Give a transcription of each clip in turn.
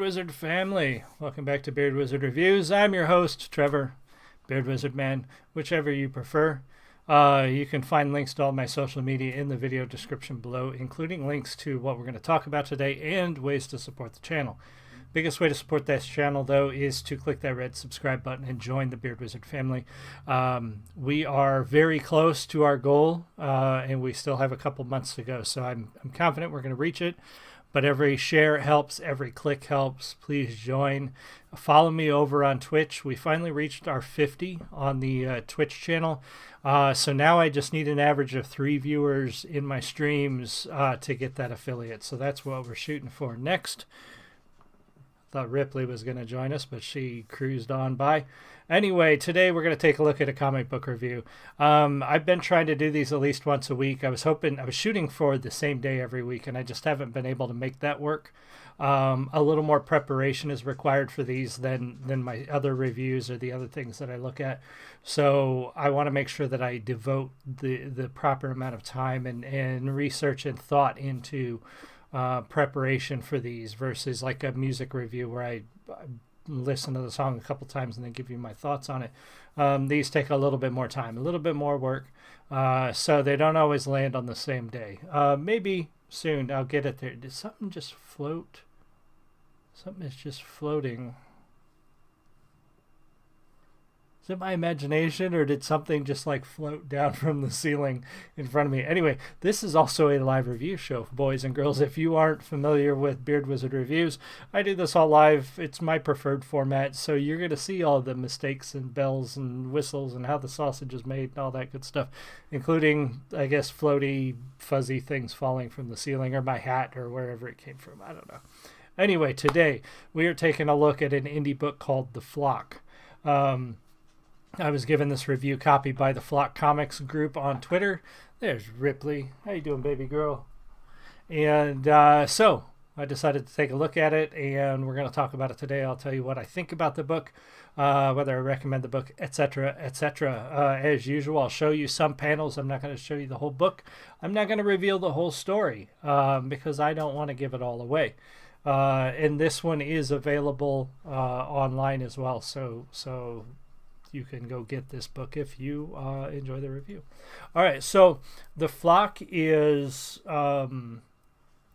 Wizard family. Welcome back to Beard Wizard Reviews. I'm your host, Trevor, Beard Wizard Man, whichever you prefer. You can find links to all my social media in the video description below, including links to what we're going to talk about today and ways to support the channel. Biggest way to support this channel, though, is to click that red subscribe button and join the Beard Wizard family. We are very close to our goal, and we still have a couple months to go, so I'm confident we're going to reach it. But every share helps, every click helps. Please join. Follow me over on Twitch. We finally reached our 50 on the Twitch channel. So now I just need an average of 3 viewers in my streams to get that affiliate. So that's what we're shooting for next. Thought Ripley was going to join us, but she cruised on by. Anyway, today we're going to take a look at a comic book review. I've been trying to do these at least once a week. I was shooting for the same day every week, and I just haven't been able to make that work. A little more preparation is required for these than my other reviews or the other things that I look at. So I want to make sure that I devote the proper amount of time and research and thought into preparation for these versus like a music review where I listen to the song a couple times and then give you my thoughts on it. These take a little bit more time, a little bit more work, so they don't always land on the same day. Maybe soon I'll get it there. Did something just float? Something is just floating. Is it my imagination, or did something just like float down from the ceiling in front of me? Anyway, this is also a live review show, boys and girls. If you aren't familiar with Beard Wizard Reviews, I do this all live. It's my preferred format, so you're going to see all the mistakes and bells and whistles and how the sausage is made and all that good stuff, including, I guess, floaty, fuzzy things falling from the ceiling or my hat or wherever it came from. I don't know. Anyway, today we are taking a look at an indie book called The Flock. I was given this review copy by the Flock Comics group on Twitter. There's Ripley. How you doing, baby girl? And so I decided to take a look at it, and we're going to talk about it today. I'll tell you what I think about the book, whether I recommend the book, etc., etc. As usual, I'll show you some panels. I'm not going to show you the whole book. I'm not going to reveal the whole story because I don't want to give it all away. And this one is available online as well, so you can go get this book if you enjoy the review. All right, so The Flock is, when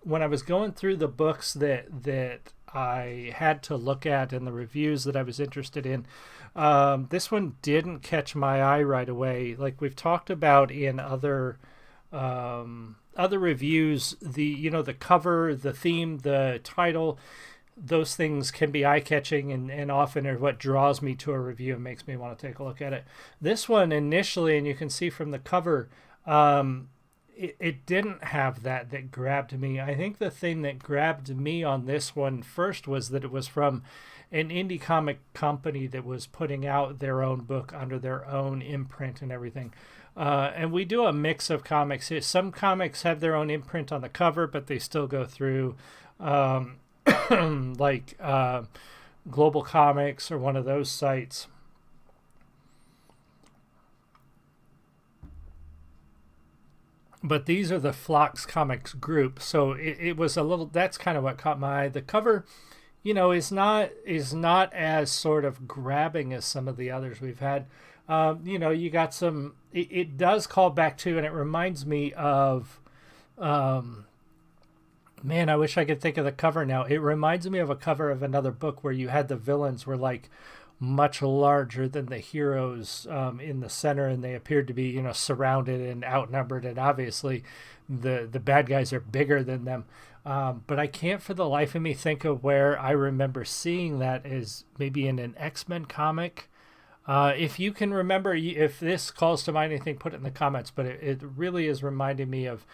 I was going through the books that I had to look at and the reviews that I was interested in, this one didn't catch my eye right away. Like we've talked about in other reviews, the cover, the theme, the title, those things can be eye-catching and often are what draws me to a review and makes me want to take a look at it. This one initially, and you can see from the cover, it didn't have that grabbed me. I think the thing that grabbed me on this one first was that it was from an indie comic company that was putting out their own book under their own imprint and everything. And we do a mix of comics here. Some comics have their own imprint on the cover, but they still go through like Global Comics or one of those sites. But these are the Flock's Comics group, so it was a little. That's kind of what caught my eye. The cover, is not as sort of grabbing as some of the others we've had. You got some. It does call back to, and it reminds me of. Man, I wish I could think of the cover now. It reminds me of a cover of another book where you had the villains were like much larger than the heroes in the center, and they appeared to be, surrounded and outnumbered, and obviously the bad guys are bigger than them. But I can't for the life of me think of where I remember seeing that as maybe in an X-Men comic. If you can remember, if this calls to mind anything, put it in the comments, but it really is reminding me of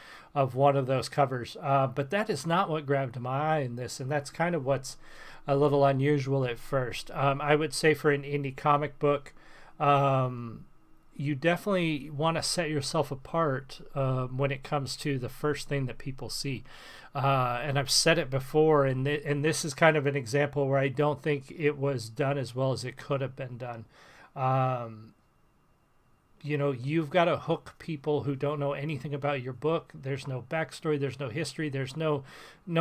one of those covers. But that is not what grabbed my eye in this, and that's kind of what's a little unusual at first. I would say for an indie comic book, you definitely want to set yourself apart when it comes to the first thing that people see. And I've said it before, and this is kind of an example where I don't think it was done as well as it could have been done. you've got to hook people who don't know anything about your book. There's no backstory. There's no history. There's no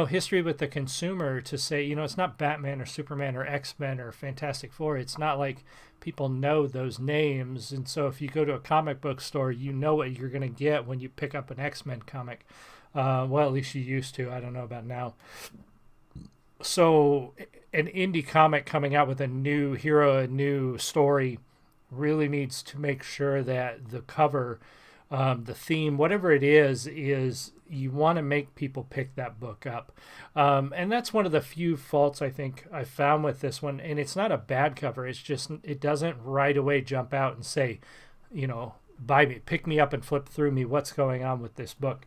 history with the consumer to say, it's not Batman or Superman or X-Men or Fantastic Four. It's not like people know those names. And so if you go to a comic book store, you know what you're going to get when you pick up an X-Men comic. Well, at least you used to. I don't know about now. So an indie comic coming out with a new hero, a new story, really needs to make sure that the cover, the theme, whatever it is you want to make people pick that book up. And that's one of the few faults I think I found with this one. And it's not a bad cover. It's just, it doesn't right away jump out and say, buy me, pick me up and flip through me. What's going on with this book?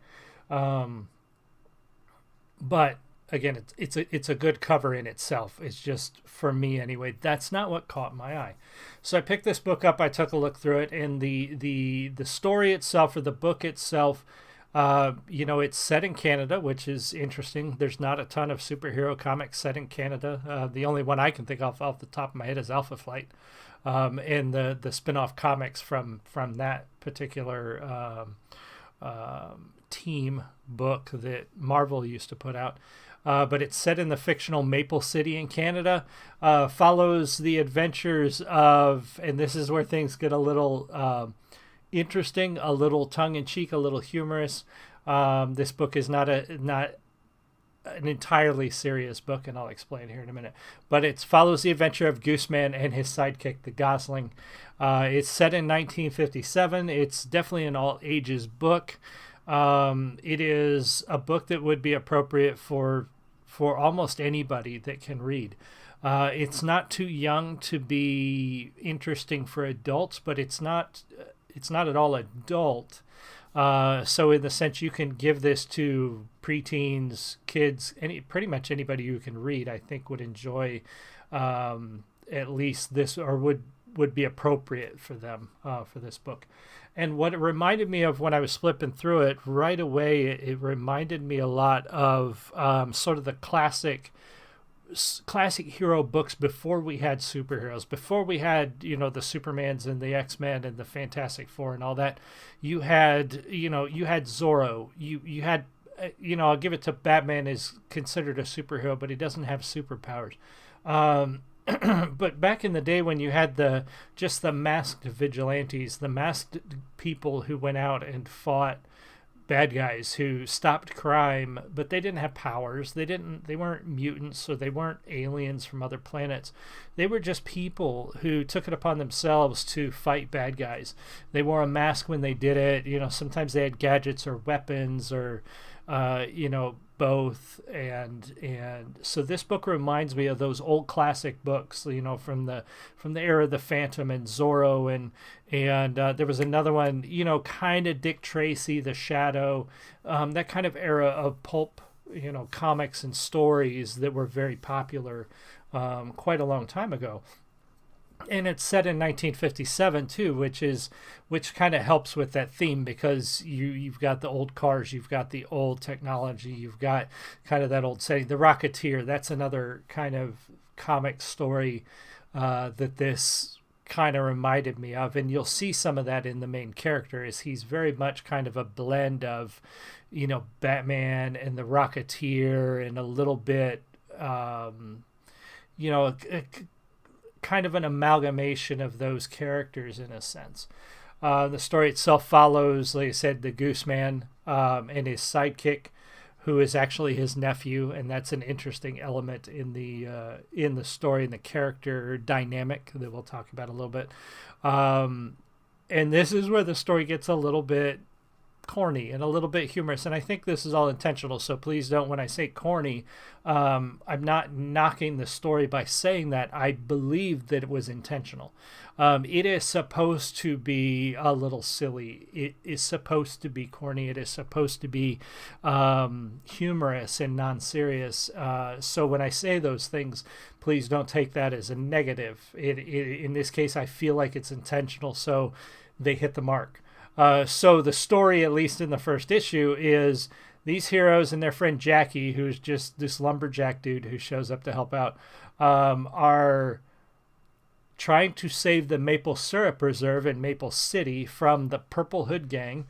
But again, it's a good cover in itself. It's just, for me anyway, that's not what caught my eye. So I picked this book up. I took a look through it, and the story itself, or the book itself, it's set in Canada, which is interesting. There's not a ton of superhero comics set in Canada. The only one I can think of off the top of my head is Alpha Flight, and the spin-off comics from that particular team book that Marvel used to put out. But it's set in the fictional Maple City in Canada, follows the adventures of, and this is where things get a little interesting, a little tongue-in-cheek, a little humorous. This book is not an entirely serious book, and I'll explain here in a minute. But it follows the adventure of Gooseman and his sidekick, the Gosling. It's set in 1957. It's definitely an all-ages book. It is a book that would be appropriate for almost anybody that can read. It's not too young to be interesting for adults, but it's not at all adult. So in the sense, you can give this to preteens, kids, pretty much anybody who can read, I think would enjoy at least this, or would be appropriate for them for this book. And what it reminded me of when I was flipping through it right away, it reminded me a lot of sort of the classic hero books before we had superheroes, before we had, the Supermans and the X-Men and the Fantastic Four and all that. You had Zorro. You had, I'll give it to Batman is considered a superhero, but he doesn't have superpowers. But back in the day when you had the masked vigilantes, the masked people who went out and fought bad guys, who stopped crime, but they didn't have powers. They weren't mutants, or they weren't aliens from other planets. They were just people who took it upon themselves to fight bad guys. They wore a mask when they did it. Sometimes they had gadgets or weapons, or both, and so this book reminds me of those old classic books, from the era of the Phantom and Zorro, and there was another one, kind of Dick Tracy, The Shadow, that kind of era of pulp, comics and stories that were very popular quite a long time ago. And it's set in 1957 too, which kind of helps with that theme, because you've got the old cars, you've got the old technology, you've got kind of that old setting. The Rocketeer, that's another kind of comic story that this kind of reminded me of, and you'll see some of that in the main character, is he's very much kind of a blend of, Batman and the Rocketeer, and a little bit, kind of an amalgamation of those characters in a sense. The story itself follows, like I said, the Gooseman and his sidekick, who is actually his nephew, and that's an interesting element in the story and the character dynamic that we'll talk about a little bit. And this is where the story gets a little bit corny and a little bit humorous, and I think this is all intentional, so please don't, when I say corny, I'm not knocking the story by saying that. I believe that it was intentional. It is supposed to be a little silly. It is supposed to be corny. It is supposed to be humorous and non-serious. So when I say those things, please don't take that as a negative. In this case, I feel like it's intentional, so they hit the mark. So the story, at least in the first issue, is these heroes and their friend Jackie, who's just this lumberjack dude who shows up to help out, are trying to save the maple syrup reserve in Maple City from the Purple Hood Gang,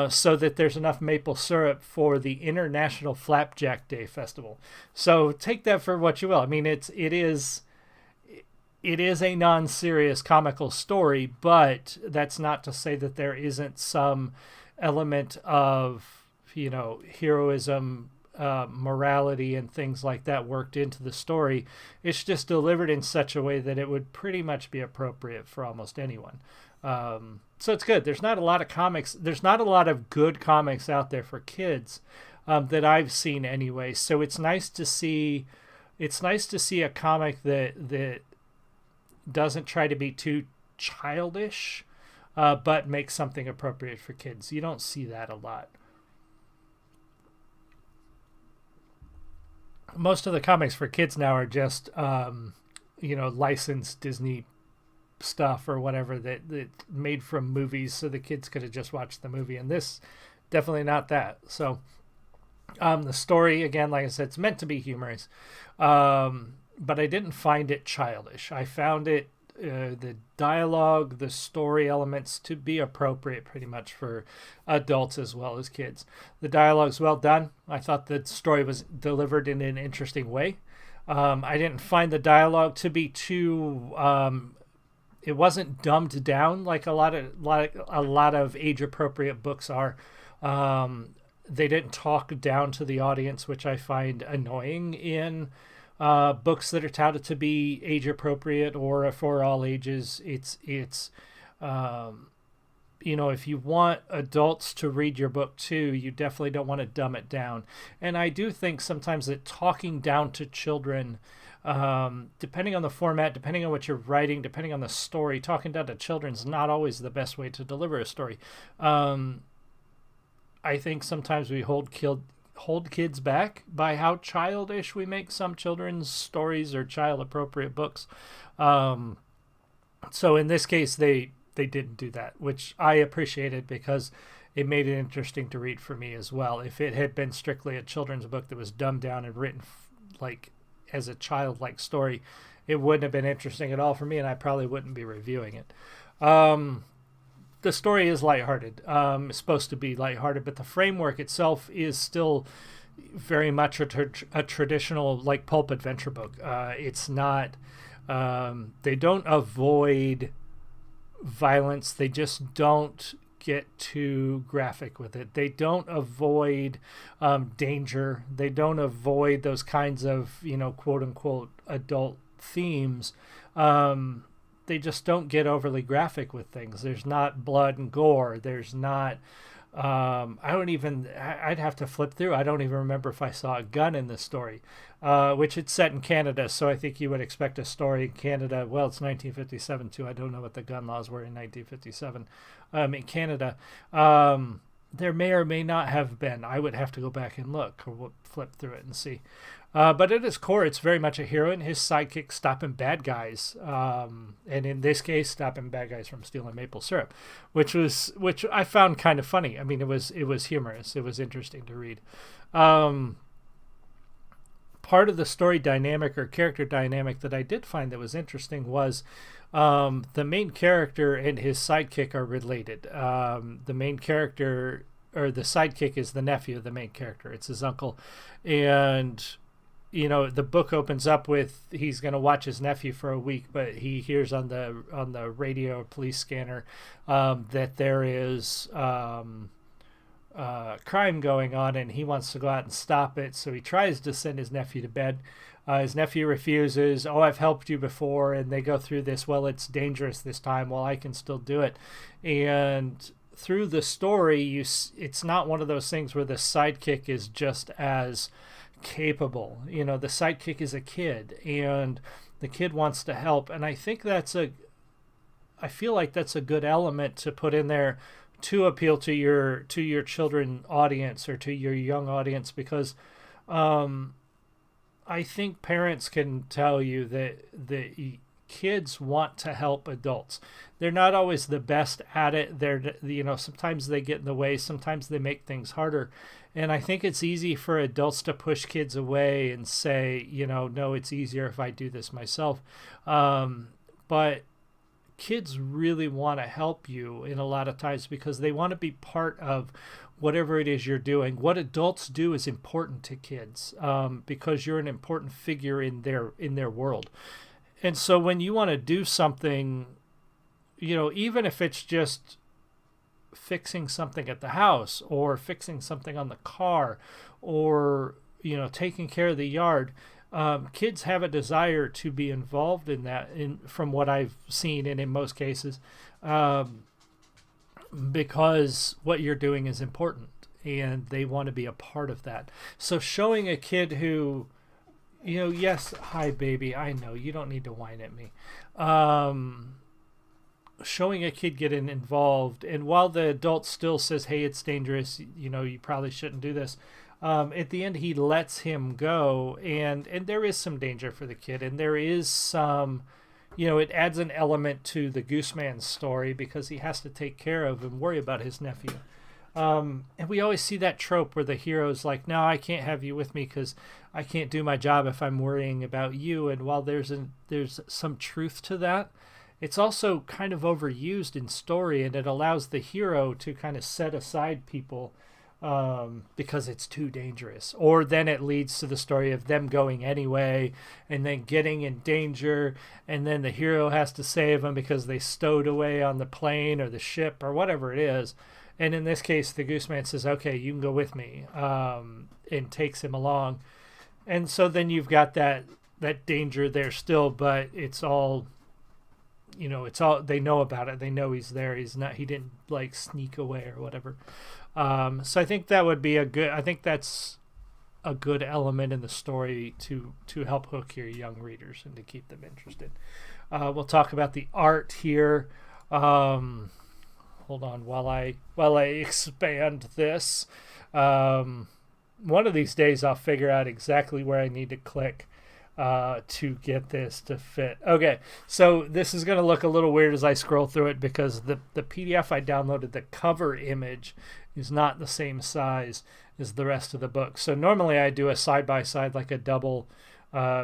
so that there's enough maple syrup for the International Flapjack Day Festival. So take that for what you will. I mean, it is a non-serious comical story, but that's not to say that there isn't some element of, heroism, morality, and things like that worked into the story. It's just delivered in such a way that it would pretty much be appropriate for almost anyone. So it's good. There's not a lot of comics. There's not a lot of good comics out there for kids that I've seen anyway. So it's nice to see. It's nice to see a comic that doesn't try to be too childish, but makes something appropriate for kids. You don't see that a lot. Most of the comics for kids now are just, licensed Disney stuff or whatever that made from movies, so the kids could have just watched the movie. And this, definitely not that. So, the story, again, like I said, it's meant to be humorous, but I didn't find it childish. I found it, the dialogue, the story elements to be appropriate pretty much for adults as well as kids. The dialogue's well done. I thought the story was delivered in an interesting way. I didn't find the dialogue to be too. It wasn't dumbed down like a lot of age appropriate books are. They didn't talk down to the audience, which I find annoying in books that are touted to be age appropriate or for all ages. It's if you want adults to read your book too, you definitely don't want to dumb it down. And I do think sometimes that talking down to children, depending on the format, depending on what you're writing, depending on the story, talking down to children is not always the best way to deliver a story. I think sometimes we hold kids back by how childish we make some children's stories or child appropriate books. So in this case, they didn't do that, which I appreciated because it made it interesting to read for me as well. If it had been strictly a children's book that was dumbed down and written like as a childlike story, it wouldn't have been interesting at all for me, and I probably wouldn't be reviewing it. The story is lighthearted. It's supposed to be lighthearted, but the framework itself is still very much a traditional like pulp adventure book. It's not. They don't avoid violence. They just don't get too graphic with it. They don't avoid danger. They don't avoid those kinds of quote unquote adult themes. They just don't get overly graphic with things. There's not blood and gore. There's not, I'd have to flip through. I don't even remember if I saw a gun in this story, which it's set in Canada. So I think you would expect a story in Canada. Well, it's 1957 too. I don't know what the gun laws were in 1957 in Canada. There may or may not have been. I would have to go back and look or flip through it and see. But at its core, it's very much a hero and his sidekick stopping bad guys. And in this case, stopping bad guys from stealing maple syrup, which I found kind of funny. I mean, it was humorous. It was interesting to read. Part of the story dynamic or character dynamic that I did find that was interesting was the main character and his sidekick are related. The main character or the sidekick is the nephew of the main character. It's his uncle. And the book opens up with he's going to watch his nephew for a week, but he hears on the radio or police scanner that there is crime going on, and he wants to go out and stop it. So he tries to send his nephew to bed. His nephew refuses. Oh, I've helped you before. And they go through this. Well, it's dangerous this time. Well, I can still do it. And through the story, it's not one of those things where the sidekick is just as capable. The sidekick is a kid, and the kid wants to help. And I think I feel like that's a good element to put in there to appeal to your children audience or to your young audience, because I think parents can tell you that the kids want to help adults. They're not always the best at it. They're sometimes they get in the way, sometimes they make things harder. And I think it's easy for adults to push kids away and say, no, it's easier if I do this myself. But but kids really want to help you in a lot of times because they want to be part of whatever it is you're doing. What adults do is important to kids, because you're an important figure in their world. And so when you want to do something, even if it's just fixing something at the house or fixing something on the car or, taking care of the yard, kids have a desire to be involved in that, from what I've seen, and in most cases, because what you're doing is important and they want to be a part of that. So showing a kid who, yes, hi baby, I know you don't need to whine at me. Showing a kid getting involved, and while the adult still says, hey, it's dangerous, you probably shouldn't do this, at the end he lets him go, and there is some danger for the kid, and there is some, it adds an element to the Gooseman's story because he has to take care of and worry about his nephew. And we always see that trope where the hero's like, no, I can't have you with me because I can't do my job if I'm worrying about you. And while there's some truth to that, it's also kind of overused in story, and it allows the hero to kind of set aside people because it's too dangerous. Or then it leads to the story of them going anyway and then getting in danger, and then the hero has to save them because they stowed away on the plane or the ship or whatever it is. And in this case, the Gooseman says, okay, you can go with me, and takes him along. And so then you've got that danger there still, but it's all, they know about it. They know he's there. He didn't like sneak away or whatever. So I think that's a good element in the story to help hook your young readers and to keep them interested. We'll talk about the art here. Hold on while I expand this. One of these days I'll figure out exactly where I need to click to get this to fit. Okay, so this is going to look a little weird as I scroll through it because the PDF I downloaded, the cover image is not the same size as the rest of the book. So normally I do a side-by-side, like a double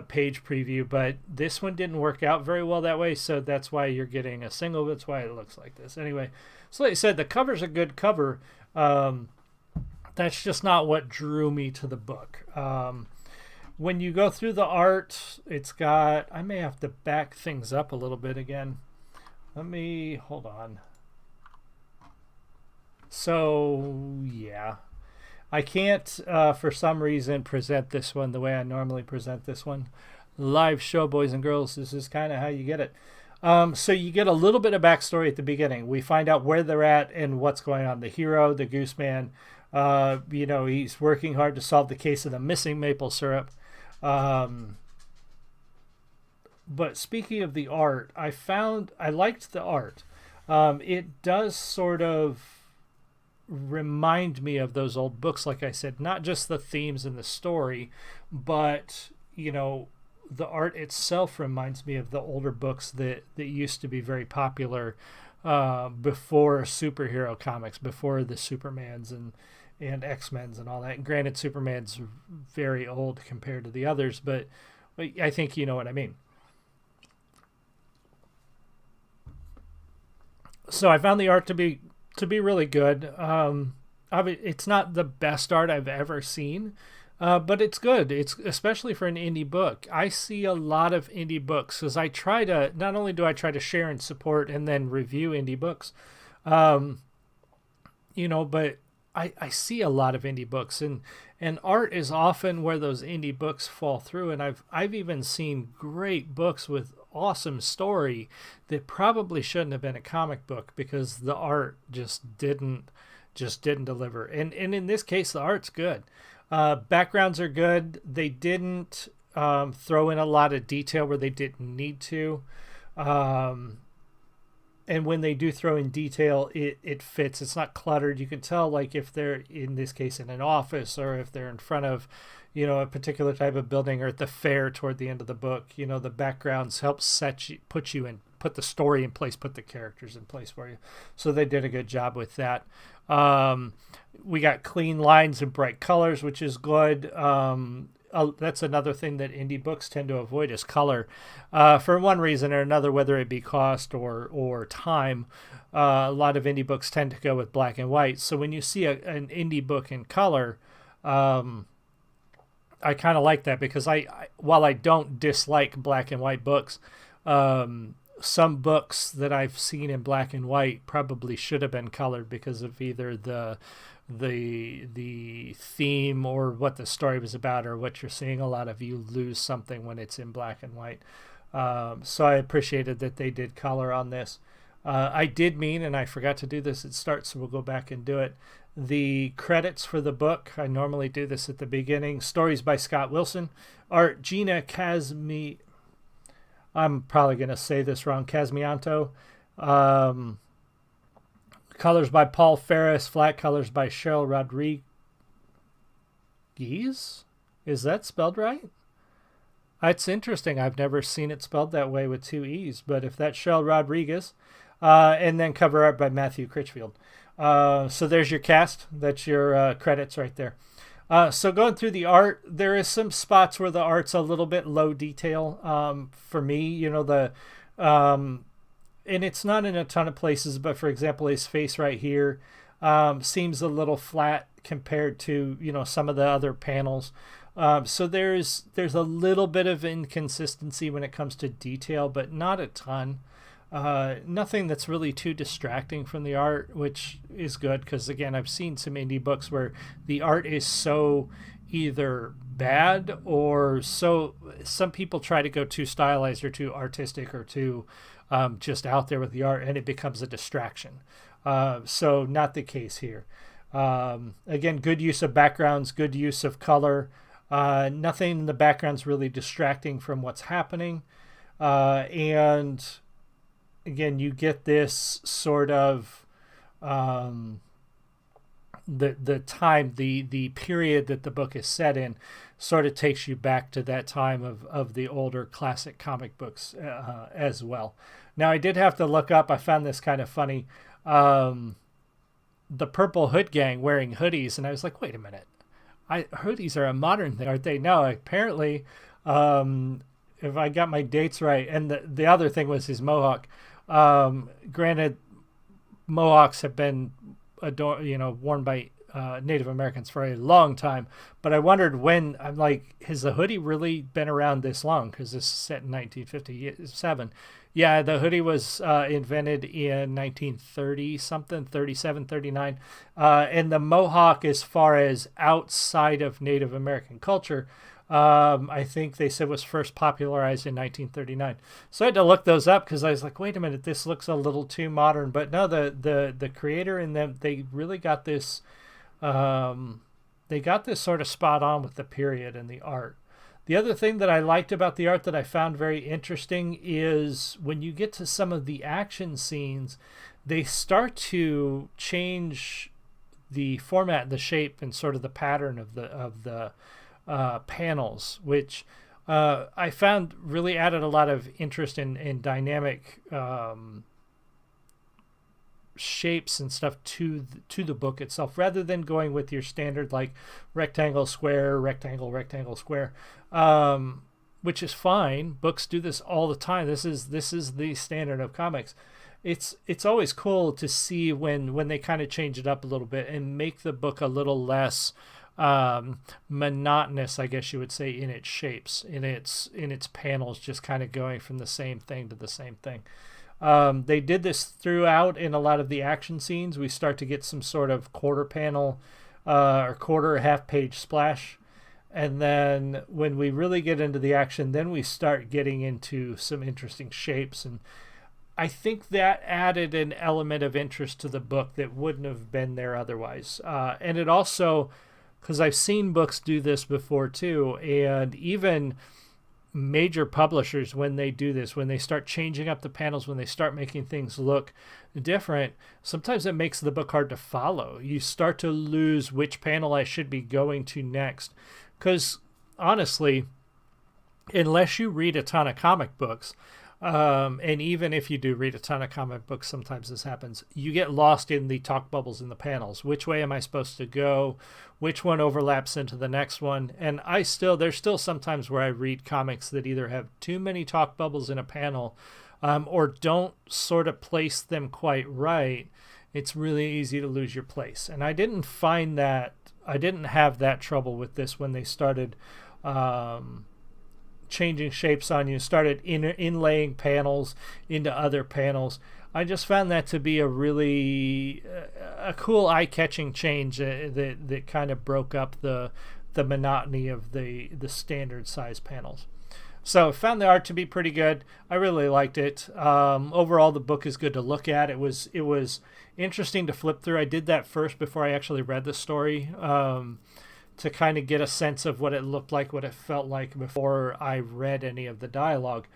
page preview, but this one didn't work out very well that way, so that's why you're getting a single. That's why it looks like this. Anyway, so like I said, the cover's a good cover. That's just not what drew me to the book. When you go through the art, it's got, I may have to back things up a little bit again. Hold on. So, yeah. I can't, for some reason, present this one the way I normally present this one. Live show, boys and girls. This is kind of how you get it. So you get a little bit of backstory at the beginning. We find out where they're at and what's going on. The hero, the Gooseman, he's working hard to solve the case of the missing maple syrup. But speaking of the art, I liked the art. It does sort of remind me of those old books, like I said, not just the themes and the story, but the art itself reminds me of the older books that used to be very popular before superhero comics, before the Supermans and X-Men's and all that. And granted, Superman's very old compared to the others, but I think you know what I mean. So I found the art to be really good. It's not the best art I've ever seen, but it's good. It's especially for an indie book. I see a lot of indie books because not only do I try to share and support and then review indie books, but I see a lot of indie books, and art is often where those indie books fall through. And I've even seen great books with awesome story that probably shouldn't have been a comic book because the art just didn't deliver. And in this case, the art's good. Backgrounds are good. They didn't throw in a lot of detail where they didn't need to. And when they do throw in detail, it fits. It's not cluttered. You can tell, like, if they're, in this case, in an office, or if they're in front of, a particular type of building, or at the fair toward the end of the book. The backgrounds help put the story in place, put the characters in place for you. So they did a good job with that. We got clean lines and bright colors, which is good. that's another thing that indie books tend to avoid is color, for one reason or another, whether it be cost or time. A lot of indie books tend to go with black and white. So when you see an indie book in color, I kind of like that, because while I don't dislike black and white books, some books that I've seen in black and white probably should have been colored because of either the theme or what the story was about or what you're seeing. A lot of you lose something when it's in black and white. So I appreciated that they did color on this. I did mean, and I forgot to do this at start, so we'll go back and do it. The credits for the book, I normally do this at the beginning. Stories by Scott Wilson. Art, Gina Casmi. I'm probably going to say this wrong. Casmianto. Colors by Paul Ferris. Flat colors by Cheryl Rodriguez. Is that spelled right? It's interesting. I've never seen it spelled that way with 2 E's, but if that's Cheryl Rodriguez. And then cover art by Matthew Critchfield. So there's your cast. That's your credits right there. So going through the art, there is some spots where the art's a little bit low detail. For me, and it's not in a ton of places, but for example, his face right here seems a little flat compared to, some of the other panels. So there's a little bit of inconsistency when it comes to detail, but not a ton. Nothing that's really too distracting from the art, which is good, because again, I've seen some indie books where the art is so either bad or some people try to go too stylized or too artistic or too just out there with the art, and it becomes a distraction. So not the case here. Again, good use of backgrounds, good use of color. Nothing in the background's really distracting from what's happening. And again, you get this sort of the time, the period that the book is set in sort of takes you back to that time of the older classic comic books as well. Now, I did have to look up, I found this kind of funny, the Purple Hood Gang wearing hoodies, and I was like, wait a minute, hoodies are a modern thing, aren't they? No, apparently, if I got my dates right, and the other thing was his mohawk. Granted, mohawks have been worn by Native Americans for a long time, but I wondered when. I'm like, has the hoodie really been around this long? Because this is set in 1957. Yeah, the hoodie was invented in 1930 something, 37, 39, and the mohawk, as far as outside of Native American culture, I think they said was first popularized in 1939. So I had to look those up because I was like, wait a minute, this looks a little too modern. But no, the creator and them, they really got this, they got this sort of spot on with the period and the art. The other thing that I liked about the art that I found very interesting is when you get to some of the action scenes, they start to change the format, the shape, and sort of the pattern of the panels, which I found really added a lot of interest in dynamic shapes and stuff to the book itself, rather than going with your standard like rectangle, square, rectangle, rectangle, square, which is fine. Books do this all the time. This is the standard of comics. It's always cool to see when they kind of change it up a little bit and make the book a little less monotonous, I guess you would say, in its shapes, in its panels, just kind of going from the same thing to the same thing. They did this throughout in a lot of the action scenes. We start to get some sort of quarter panel or quarter half page splash, and then when we really get into the action, then we start getting into some interesting shapes, and I think that added an element of interest to the book that wouldn't have been there otherwise. And it also, because I've seen books do this before too, and even major publishers, when they do this, when they start changing up the panels, when they start making things look different, sometimes it makes the book hard to follow. You start to lose which panel I should be going to next. Because honestly, unless you read a ton of comic books, And even if you do read a ton of comic books, sometimes this happens. You get lost in the talk bubbles in the panels. Which way am I supposed to go? Which one overlaps into the next one? And there's still sometimes where I read comics that either have too many talk bubbles in a panel, or don't sort of place them quite right. It's really easy to lose your place. And I didn't have that trouble with this when they started changing shapes on you, started inlaying panels into other panels. I just found that to be a really a cool eye-catching change that kind of broke up the monotony of the standard size panels. So found the art to be pretty good. I really liked it. Overall, the book is good to look at. It was interesting to flip through. I did that first before I actually read the story, to kind of get a sense of what it looked like, what it felt like before I read any of the dialogue.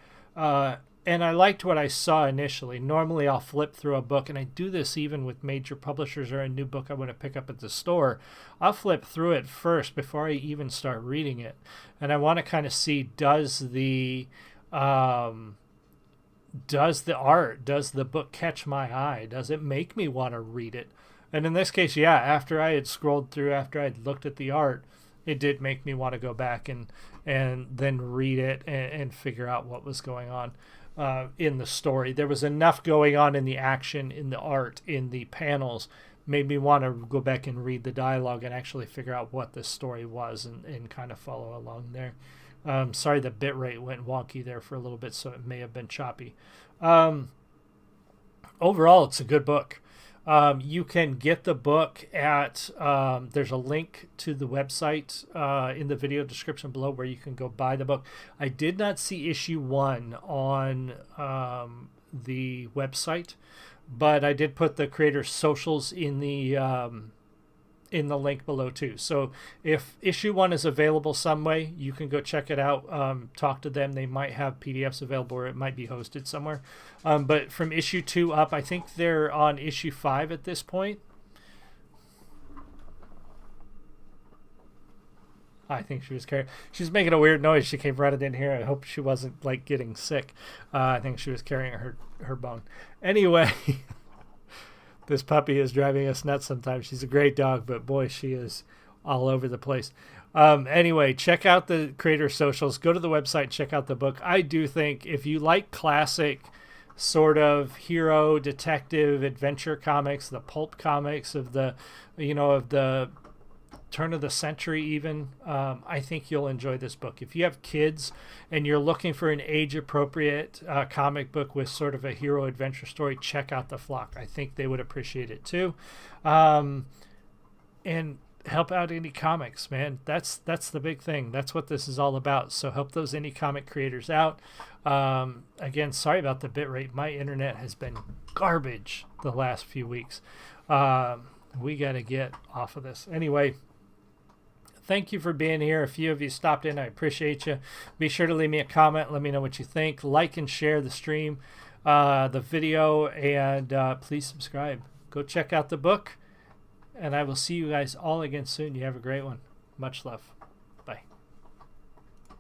And I liked what I saw initially. Normally I'll flip through a book, and I do this even with major publishers or a new book I want to pick up at the store. I'll flip through it first before I even start reading it. And I want to kind of see, does the art, does the book catch my eye? Does it make me want to read it? And in this case, yeah, after I had scrolled through, after I'd looked at the art, it did make me want to go back and then read it and figure out what was going on in the story. There was enough going on in the action, in the art, in the panels, made me want to go back and read the dialogue and actually figure out what the story was and kind of follow along there. Sorry, the bitrate went wonky there for a little bit, so it may have been choppy. Overall, it's a good book. You can get the book at, there's a link to the website in the video description below where you can go buy the book. I did not see issue 1 on the website, but I did put the creator's socials in the link below too. So if issue 1 is available some way, you can go check it out, talk to them. They might have PDFs available, or it might be hosted somewhere. But from issue 2 up, I think they're on issue 5 at this point. I think she's making a weird noise. She came running in here. I hope she wasn't like getting sick. I think she was carrying her bone. Anyway, this puppy is driving us nuts sometimes. She's a great dog, but boy, she is all over the place. Anyway, check out the creator socials. Go to the website, check out the book. I do think if you like classic sort of hero, detective, adventure comics, the pulp comics of the turn of the century even, I think you'll enjoy this book. If you have kids and you're looking for an age-appropriate comic book with sort of a hero adventure story, check out The Flock. I think they would appreciate it too. And help out indie comics, man. That's the big thing. That's what this is all about. So help those indie comic creators out. Again, sorry about the bitrate. My internet has been garbage the last few weeks. We got to get off of this. Anyway, thank you for being here. A few of you stopped in. I appreciate you. Be sure to leave me a comment. Let me know what you think. Like and share the stream, the video, and please subscribe. Go check out the book, and I will see you guys all again soon. You have a great one. Much love.